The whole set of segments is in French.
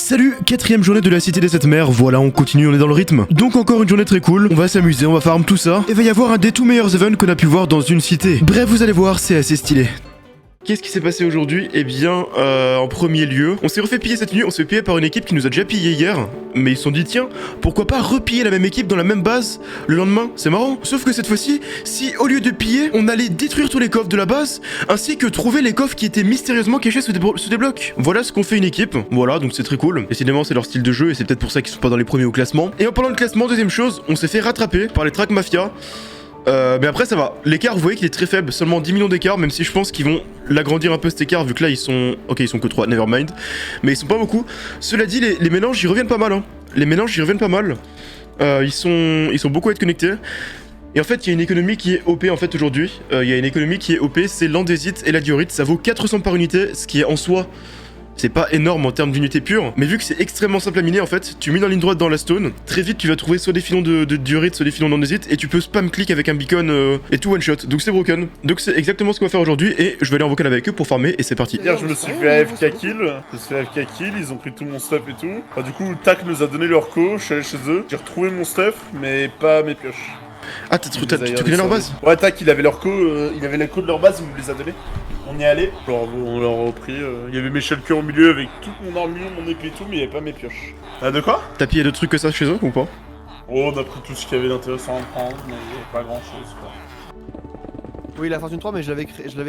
Salut, quatrième journée de la cité des sept mers, voilà on continue, on est dans le rythme. Donc encore une journée très cool, on va s'amuser, on va farm tout ça, et va y avoir un des tout meilleurs events qu'on a pu voir dans une cité. Bref, vous allez voir, c'est assez stylé. Qu'est-ce qui s'est passé aujourd'hui? Eh bien, en premier lieu, on s'est refait piller cette nuit, on s'est fait piller par une équipe qui nous a déjà pillé hier, mais ils se sont dit tiens, pourquoi pas repiller la même équipe dans la même base le lendemain? C'est marrant. Sauf que cette fois-ci, si au lieu de piller, on allait détruire tous les coffres de la base, ainsi que trouver les coffres qui étaient mystérieusement cachés sous des blocs. Voilà ce qu'on fait une équipe, voilà, donc c'est très cool. Décidément, c'est leur style de jeu, et c'est peut-être pour ça qu'ils sont pas dans les premiers au classement. Et en parlant de classement, deuxième chose, on s'est fait rattraper par les Track Mafia. Mais après ça va, l'écart vous voyez qu'il est très faible, seulement 10 millions d'écart, même si je pense qu'ils vont l'agrandir un peu cet écart vu que là ils sont... Ok ils sont que 3, nevermind, mais ils sont pas beaucoup. Cela dit les mélanges ils reviennent pas mal hein. Les mélanges ils reviennent pas mal, ils sont beaucoup à être connectés. Et en fait il y a une économie qui est OP en fait aujourd'hui, il y a une économie qui est OP, c'est l'andésite et la diorite, ça vaut 400 par unité, ce qui est en soi... C'est pas énorme en termes d'unité pure, mais vu que c'est extrêmement simple à miner en fait, tu mines en ligne droite dans la stone, très vite tu vas trouver soit des filons de diorite, soit des filons d'andésite, et tu peux spam click avec un beacon et tout one shot, donc c'est broken. Donc c'est exactement ce qu'on va faire aujourd'hui, et je vais aller en vocal avec eux pour farmer, et c'est parti. Hier je me suis fait AFK kill, ils ont pris tout mon stuff et tout. Enfin, du coup TAC nous a donné leur co, je suis allé chez eux, j'ai retrouvé mon stuff, mais pas mes pioches. Ah tu connais leur base? Ouais TAC il avait leur co, il avait les co de leur base, il nous les a donnés. On y est allé, on leur a repris, il y avait mes shulkers au milieu avec toute mon armure, mon épée et tout, mais il n'y avait pas mes pioches. Ah de quoi? T'as pillé d'autres trucs que ça chez eux ou pas? Oh on a pris tout ce qu'il y avait d'intéressant à prendre, mais il n'y avait pas grand chose quoi. Oui la Fortune 3 mais je l'avais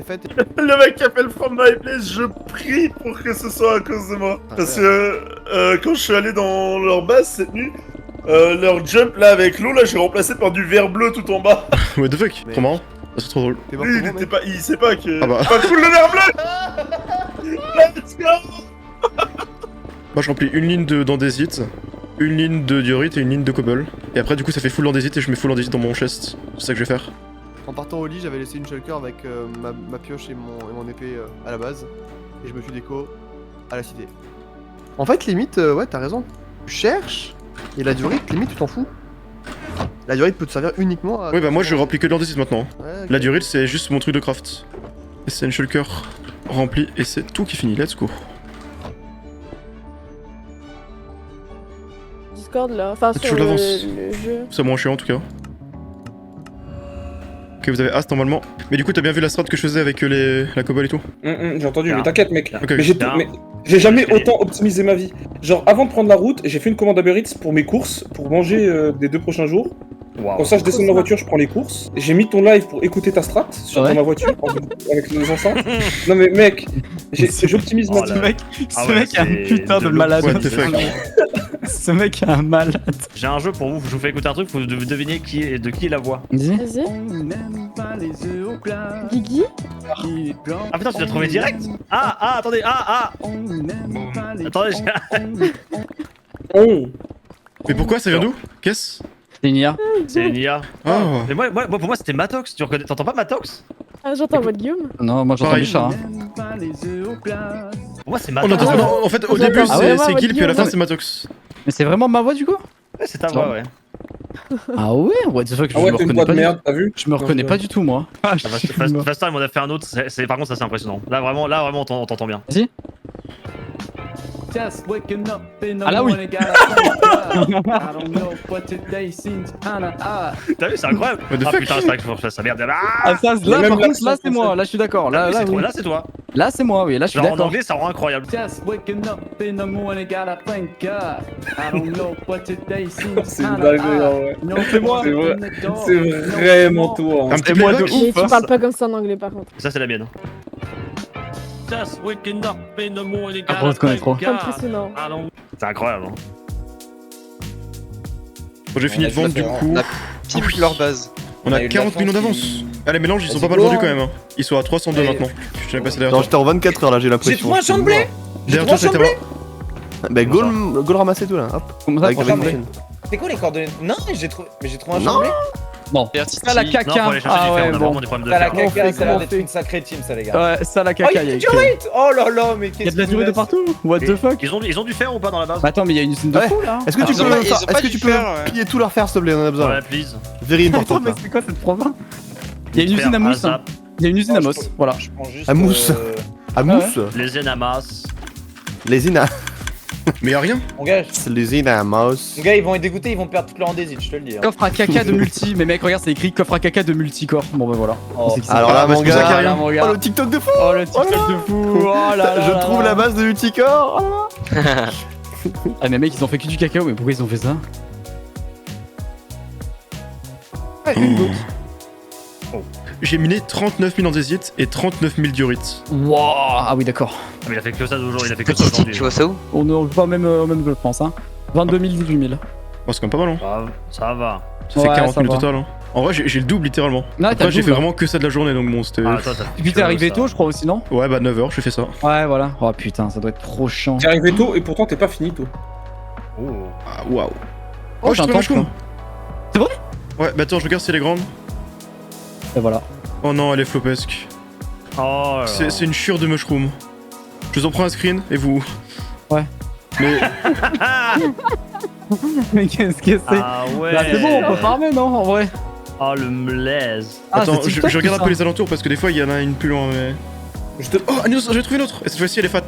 faite. Le mec qui appelle From My Place, je prie pour que ce soit à cause de moi. Parce que quand je suis allé dans leur base cette nuit, leur jump là avec l'eau là, j'ai remplacé par du vert bleu tout en bas. What the fuck, trop marrant. C'est trop drôle. Lui, il sait pas que... Ah bah. Pas cool le vert bleu. Let's go. Moi je remplis une ligne d'andésite, une ligne de diorite et une ligne de cobble. Et après du coup ça fait full andésite et je mets full andésite dans mon chest. C'est ça que je vais faire. En partant au lit j'avais laissé une shulker avec ma pioche et mon épée à la base. Et je me suis déco à la cité. En fait limite, ouais t'as raison. Tu cherches, et la diorite limite tu t'en fous. La diorite peut te servir uniquement à... Oui bah moi je remplis que de l'andésite maintenant. Ouais, okay. La diorite c'est juste mon truc de craft. Et c'est une shulker remplie et c'est tout qui finit, let's go. Discord là, enfin C'est sur toujours le l'avance. jeu. C'est moins chiant en tout cas. Ok vous avez As normalement. Mais du coup t'as bien vu la strat que je faisais avec la cobble et tout? J'ai entendu, Bien. mais t'inquiète mec. Ok. Mais j'ai jamais autant optimisé ma vie. Genre avant de prendre la route, j'ai fait une commande Uber Eats pour mes courses, pour manger des 2 prochains jours. Waouh. Pour ça je descends de ma voiture, je prends les courses. J'ai mis ton live pour écouter ta strat dans ma voiture avec les enceintes. Non mais mec, j'optimise ma Oh vie. là. Ce mec est un putain de malade. What the fuck. Ce mec est un malade. J'ai un jeu pour vous, je vous fais écouter un truc, faut deviner de qui est la voix. Vas-y. Vas-y. Guigui. Ah putain, tu l'as trouvé direct? Attendez, attendez, Oh. Mais pourquoi ça vient d'où? Qu'est-ce? C'est une IA. c'est une IA. Oh. Mais moi, pour moi c'était Matox, t'entends pas Matox? Ah, j'entends votre Guillaume. Non, moi j'entends Pareil. du chat. Hein. Pour moi c'est Oh, Matox. non, en fait au J'entends. début Ah ouais, c'est moi, Gil puis à la fin Guillaume. c'est Matox. Mais c'est vraiment ma voix du coup? Ouais, c'est ta voix, ouais. Ah ouais, what the fuck, je Ah ouais, me t'es une reconnais voix pas de du merde, t'as vu? Je me reconnais pas du tout moi. Ah, Ah, Fast Time, on a fait un autre, par contre ça c'est impressionnant. Là vraiment on t'entend bien. Vas-y. Ah là oui. T'as vu, c'est incroyable. What the Ah fuck. putain, c'est vrai que je fasse ça merde. Ah ça, là même par là, contre, là c'est moi, là je suis d'accord. Là, là, oui. Là c'est toi. Là c'est moi, oui, là je suis Genre en d'accord. anglais ça rend incroyable. C'est une dinguerie en vrai. C'est moi. C'est vraiment toi. Un petit moi de playback. Mais ouf. tu parles pas comme ça en anglais par contre. Ça c'est la mienne. Ah, on se connaît trop. Impressionnant. C'est incroyable. Hein. Bon j'ai fini de vendre du coup. Pimp leur base. On a 40 millions d'avance. Ah les mélanges ils sont pas mal vendus quand même hein. Ils sont à 302 maintenant. Je t'avais passé derrière Non toi. j'étais en 24 heures là j'ai J'ai l'impression. trouvé un champ de blé. Derrière toi c'était moi. Bah goal ramasser tout là, hop. Comme ça, Avec pour la chambre. machine. C'est quoi les coordonnées? Non, mais j'ai trouvé un Non. chamblé. Non. Ça la Non, caca. faut aller chercher du Ah fer, ouais, on a bon. vraiment des problèmes de Ça la fer. Comment on caca, fait, ça a l'air comment on d'être fait une sacrée team ça les gars. Ouais, ça la Oh caca. il y a du durite. Oh là là mais Il y a qu'est-ce de la durée de partout. What the fuck? Ils ont du fer ou pas dans la base? Bah attends, mais il y a une usine de Ouais. fou là. Est-ce que tu Ils ont peux pas- ils ont est-ce pas que dû tu peux faire, ouais. piller tout leur fer s'il te plaît, on en a besoin. Ouais, please. Very Attends, important. mais ça. c'est quoi cette province? Il y a une usine à mousse. hein. Azap, Il y a une usine à Oh, mousse, voilà. Je prends juste À mousse. À mousse. les Enamas. Les ina. Mais y'a rien. Mon gars, C'est l'usine à mouse. mon gars, ils vont être dégoûtés, ils vont perdre toute leur andésite, je te le dis. Hein. Coffre à caca de multi. Mais mec, regarde, c'est écrit coffre à caca de multicorps. Bon bah voilà. Oh. C'est qui ça Alors Ah, là, bah, mon c'est pour ça qu'il y a gars, rien. mon oh gars. le TikTok de fou. Oh le TikTok de fou. Oh là là. Je trouve la base de Multicore. Ah mais mec, ils ont fait que du cacao. Mais pourquoi ils ont fait ça? Une goutte. J'ai miné 39 000 andésite et 39 000 diorites. Wow. Ah oui, d'accord. Ah, mais il a fait que ça d'aujourd'hui, il a fait que ça aujourd'hui. Tu vois ça où? On ne pas au même jeu, je pense. Hein. 22 000, 18 000. Oh, c'est quand même pas mal, hein. Ça va. Ça fait Ouais, 40 ça 000 au va. total, hein. En vrai, j'ai le double littéralement. Non, t'as Après, le j'ai fait double. vraiment que ça de la journée, donc bon, c'était. Ah, toi, t'as Et puis t'es arrivé tôt, je crois aussi, non? Ouais, bah 9h, j'ai fait ça. Ouais, voilà. Oh putain, ça doit être trop chiant. T'es arrivé tôt et pourtant t'es pas fini tôt. Oh. Ah, waouh. Oh, j'ai j'ai un trouvé temple. ma C'est vrai? Ouais, bah attends, je regarde si elle est grande. Et voilà. Oh non, elle est flopesque. Oh là. C'est une chure de mushroom. Je vous en prends un screen et vous. Ouais. Mais Mais qu'est-ce que c'est? Ah ouais. Bah, c'est bon, on peut farmer, non, en vrai? Oh le mlaise. Ah, attends, c'est je TikTok, regarde tout un peu ça. les alentours parce que des fois il y en a une plus loin. Mais. Je te... Oh, ah, non, j'ai trouvé une autre. Et cette fois-ci elle est fat.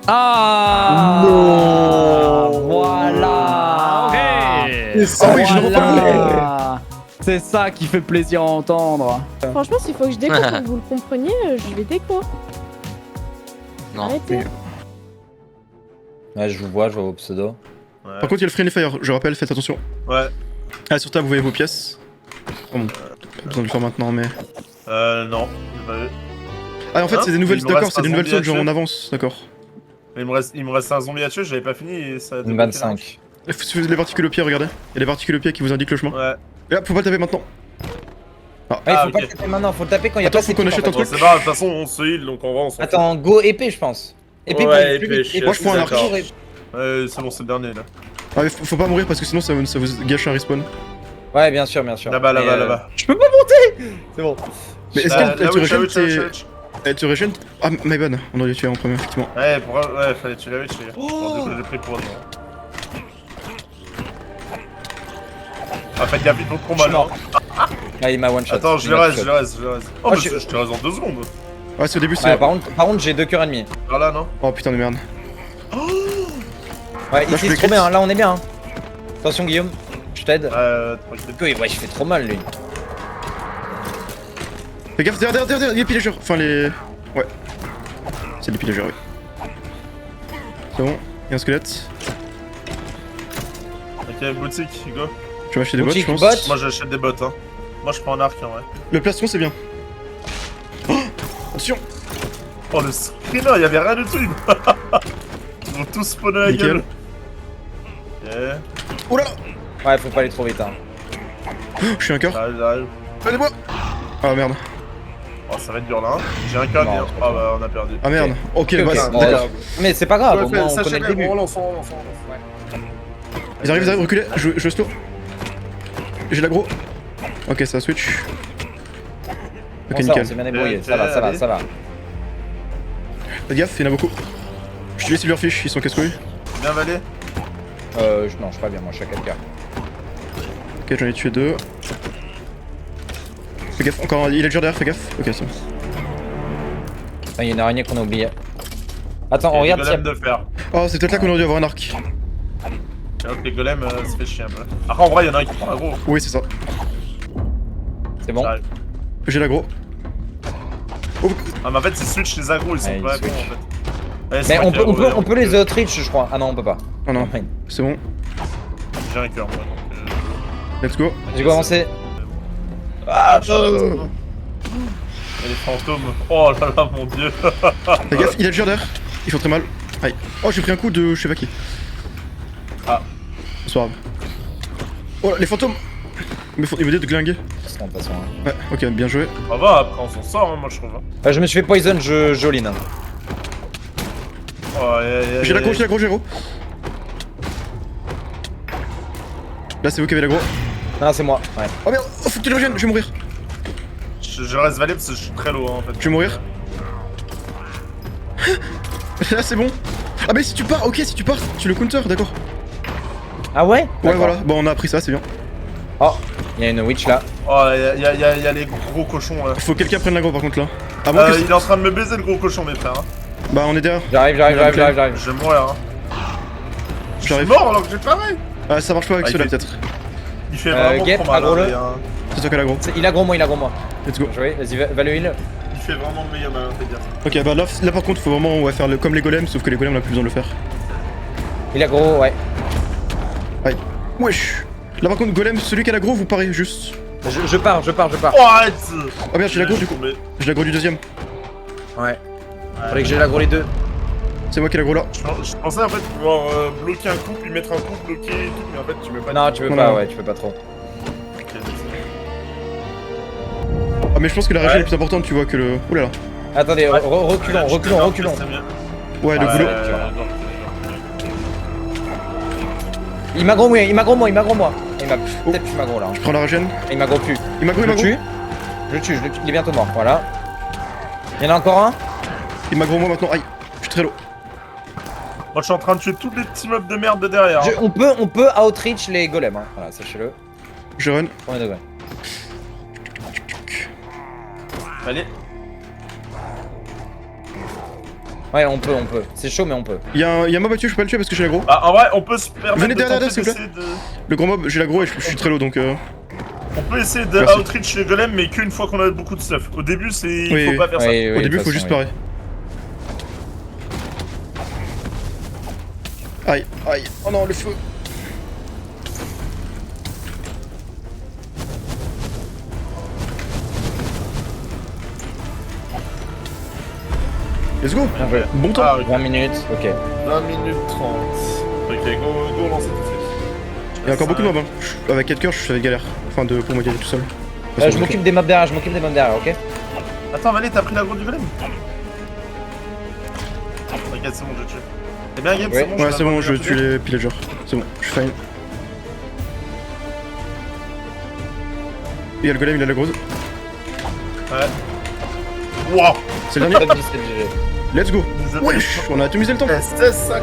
Ah Non. Voilà. Ok. Ah oui, je le Voilà. C'est ça qui fait plaisir à entendre. Franchement, s'il faut que je déco pour que vous le compreniez, je vais déco. Non. Arrêtez. Ouais, je vois vos pseudos. Ouais. Par contre, il y a le friendly fire, je rappelle, faites attention. Ouais. Ah, sur table, vous voyez vos pièces. Oh bon, pas besoin de le faire maintenant, mais. Non. j'ai pas vu. Ah, en fait, Hein, c'est des nouvelles. il me D'accord, reste c'est des un nouvelles zombie à zones, genre tuer. on avance, d'accord. Il me reste un zombie à tuer, j'avais pas fini et ça a Une débloqué 25. Les particules au pied, regardez. Il y a les particules au pied qui vous indiquent le chemin. là. Ouais. Et là, faut pas le taper maintenant. Ouais, il Ah, faut pas ok. le taper maintenant, faut le taper quand il y a Attends, pas faut cette qu'on type, achète en un fait. Bon, truc. c'est pas, de toute façon, on se heal, donc en vrai, on s'en fout. Attends, go épée, je pense. Épée, Ouais, pour aller plus épée, vite. je suis Épée, Moi, je prends un d'accord. arc. Ouais, c'est bon, c'est le dernier là. Ah, mais faut pas mourir parce que sinon ça vous gâche un respawn. Ouais, bien sûr, bien sûr. Là-bas, Mais, là-bas, là-bas. Je peux pas monter. C'est bon. Mais est-ce Là, qu'elle là, te witch, là, régène witch, là, witch, tes. là, witch. Elle te régène. Ah, my bad, on aurait dû tuer en premier, effectivement. Ouais, fallait tuer la witch, les gars. Bon, du coup, j'ai pris pour dire. Ah, faites gaffe, ils font trop Je suis mal. mort. Hein. Ah, il m'a one shot. Attends, je Il le m'a reste, shot. je le reste, je le reste. Oh, Oh, mais je- je te reste en 2 secondes. Ouais, c'est au début, c'est. Ouais, par contre, j'ai 2 cœurs et demi. Par là, non? Oh putain de merde. Ouais, je ici fais c'est trop crit. bien, là on est bien. Hein. Attention Guillaume, je t'aide. Tranquille. Oui, ouais, je fais trop mal lui. Fais gaffe, derrière, les pillageurs. Enfin, les. Ouais. C'est des pillageurs, oui. C'est bon, y'a un squelette. Ok, boutique, go. Je vais acheter des bottes, je Boutique, pense. bottes. Moi, j'achète des bottes, hein. Moi, je prends un arc, en vrai. Le plastron, c'est bien. Oh, attention. Oh, le screener, il y avait rien du tout. Ils vont tous spawner la Nickel. gueule. Ok, Oh là là. Ouais, faut pas aller trop vite. Hein. Je suis un cœur. j'arrive. Aidez-moi. Ah merde. Oh, ça va être dur là. Hein. J'ai un cœur, Non, mais c'est pas ah bah, on a perdu. Ah merde. Ok, Ok, bah, bon, d'accord. Mais c'est pas grave, Ouais, au moins on sachez connaît le bien, début. on relance. Ils arrivent, reculez. Je slow. J'ai l'aggro. Ok, ça switch. Ok, Bon, ça, on nickel. s'est bien débrouillé, Ok, ça va, ça va, allez. ça va. Faites gaffe, il y en a beaucoup. Je te laisse Silverfish, ils sont casse-couilles. Bien valé. Non, je suis pas bien, moi je suis à 4 cœurs. Ok, j'en ai tué 2. Fais gaffe, encore, il est déjà derrière, fais gaffe. Ok, c'est bon. Putain, il y a une araignée qu'on a oubliée. Attends, on Et regarde les s'il y a... golems de fer. Oh, c'est peut-être là qu'on aurait dû avoir un arc. Donc les golems, ça fait chier un peu. Après, en vrai, il y en a un qui prend la gros. Oui, c'est ça. C'est bon. J'arrive. J'ai l'aggro. Ah, mais en fait, c'est switch les agros, ils sont Ouais, pas ils gros en switch. fait. Allez, c'est Mais moi on qui peut, ai on, peut, roulé, on peut les outreach, je crois. Ah non, on peut pas. Ah non, c'est bon. J'ai un cœur, moi. Donc, Let's go. J'ai go avancer. Ah, Et les fantômes. Oh là là, mon dieu. Fais gaffe, il a déjà derrière. Ils font très mal. Aïe. Oh, j'ai pris un coup de je sais pas qui. Ah. C'est pas grave. Oh là, les fantômes. Ils me disent de glinguer. C'est bon, de toute façon. Hein. Ouais, ok, bien joué. Ça va, après, on s'en sort, hein, moi je trouve. Hein. Je me suis fait poison, je all-in. Hein. Oh, J'ai l'aggro, Géro. Là, c'est vous qui avez l'aggro. Non, c'est moi. Ouais. Oh merde, oh, faut que tu le reviennes, je vais mourir. Je reste valé parce que je suis très low, hein, en fait. Je vais mourir. Là, c'est bon. Ah, mais si tu pars, ok, si tu pars, tu le counter, d'accord. Ah ouais Ouais, D'accord. voilà. Bon, on a appris ça, c'est bien. Oh, il y a une witch là. Oh, y a les gros cochons là. Faut que quelqu'un prenne l'aggro par contre là. Ah, bon, Il est en train de me baiser le gros cochon, mes frères. Hein. Bah, on est derrière. J'arrive. Je vais mourir. Hein. j'arrive. mort alors que j'ai paré. Ah, ça marche pas avec Ah, il ceux-là fait- peut-être. Il fait vraiment Get, trop mal. agro-le. hein, C'est toi qui as l'aggro. Il a gros moi, il a gros moi. Let's go. Joué, vas-y, va le heal. Il fait vraiment méga mal, fais bien. Ok, bah là par contre, faut vraiment ouais, faire comme les golems, sauf que les golems on a plus besoin de le faire. Il a gros, ouais. Wesh. Là par contre, golem, celui qui a l'aggro, vous parez juste. Je pars. Oh arrête. Oh merde, j'ai l'aggro du coup. Mais- J'ai l'aggro du deuxième. Ouais. Fallait que j'ai l'aggro les deux. C'est moi qui ai l'aggro là. Je pensais en fait pouvoir bloquer un coup, puis mettre un coup bloqué et tout, mais en fait tu peux pas. Non, tu peux Non, pas, non. ouais, tu peux pas trop. Ok, vas-y. Ah mais je pense que la région est plus importante, tu vois, que le... Oulala. Attendez, Ouais. reculons. C'est bien. Ouais, le Ouais, boulot. Il m'a gros moi. Il m'a peut-être plus m'aggro là. Je prends la régène. Il m'a gros plus. Il m'a gros, Je le tue. Il est bientôt mort, voilà. Il y en a encore un. Il m'a gros moi maintenant. Aïe, je suis très low. Moi je suis en train de tuer tous les petits mobs de merde de derrière. hein. On peut outreach les golems, hein. Voilà, sachez-le. Je run. Premier degré. Allez. Ouais, on peut. C'est chaud, mais on peut. Y'a un mob à tuer, je peux pas le tuer parce que j'ai l'aggro. Ah, en vrai, on peut se permettre Venez de derrière, tenter s'il vous d'essayer de... Le grand mob, j'ai l'aggro et je suis très low donc On peut essayer de Merci. outreach les golems, mais qu'une fois qu'on a beaucoup de stuff. Au début, c'est... Oui, il faut oui. pas faire ça. Oui, au début de faut toute juste façon, parer. Aïe, aïe, oh non le feu. Let's go. Bien joué. Bon temps. Ah, ok. 20 minutes, ok. 20 minutes 30. Ok, go lancer tout de suite. Il y a encore beaucoup de mobs hein. Avec 4 cœurs je suis avec galère. Enfin pour me gagner tout seul. Je m'occupe des mobs derrière, ok. Attends, Valé, t'as pris l'aggro du golem? T'inquiète, c'est bon, je tue. C'est bien, Game, Ouais. c'est bon. Ouais c'est bon, je tue les pillagers. C'est bon, je suis fine. Il y a le golem, il a la grosse. Ouais. Wouah. C'est le dernier. Top 17 GG. Let's go. Wesh, on a atomisé le temps. 16,50.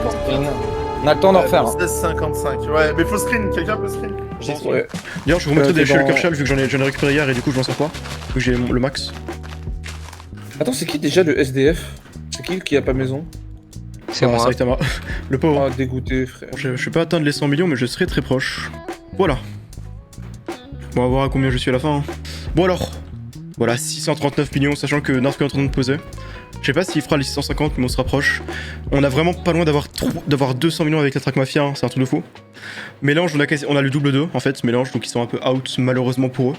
On a le temps d'en refaire. Hein. 16,55. Ouais, mais faut screen, quelqu'un peut screen. J'ai Ouais. D'ailleurs, je vous mettrai des t'es dans- shulker shells vu que j'en ai récupéré hier et du coup je m'en sers pas. Vu que j'ai le max. Attends, c'est qui déjà le SDF? C'est qui a pas maison? C'est Ah, moi. Saitama. Le pauvre. Ah, dégoûté, frère. Je suis pas atteindre les 100 millions mais je serai très proche. Voilà. Bon, on va voir à combien je suis à la fin. hein. Bon alors. Voilà, 639 millions, sachant que Narf est en train de poser. Je sais pas s'il fera les 650, mais on se rapproche. On a vraiment pas loin d'avoir 200 millions avec la Track Mafia, hein, c'est un truc de fou. Mélange, on a le double 2 en fait, mélange, donc ils sont un peu out malheureusement pour eux.